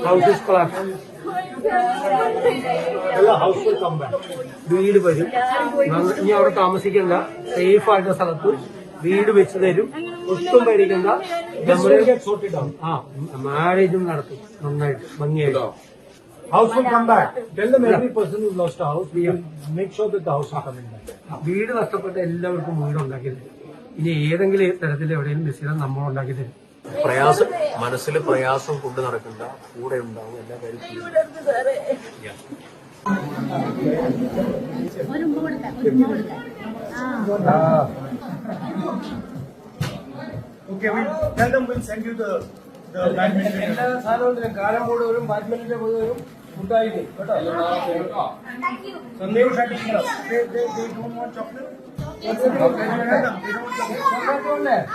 House is collapsed. House will come back. വീട് വരും. ഇനി അവിടെ താമസിക്കേണ്ട, സേഫ് ആയിട്ടുള്ള സ്ഥലത്ത് വീട് വെച്ച് തരും. ഒട്ടും പേടിക്കണ്ട. മാരേജും നടത്തും നന്നായിട്ട് ഭംഗിയായിട്ട്. House will come back. Tell them every person who lost a house, we will make sure that the house is coming back. വീട് നഷ്ടപ്പെട്ട എല്ലാവർക്കും വീട് ഉണ്ടാക്കി തരും. ഇനി ഏതെങ്കിലും തരത്തിൽ എവിടെയെങ്കിലും മിസ് ചെയ്താൽ നമ്മൾ ഉണ്ടാക്കി തരും. പ്രയാസം മനസ്സിൽ പ്രയാസം കൊണ്ട് നടക്കണ്ട, കൂടെ ഉണ്ടാവും എല്ലാ കാര്യത്തിലും. Okay, tell them we'll send you the badminton. എല്ലാ സാധനവും കാലം കൂടെ വരും, ബാഡ്മിന്റന്റെ കൂടെ വരും, ഫുഡായിരിക്കും കേട്ടോ. They don't want chocolate. They don't want chocolate.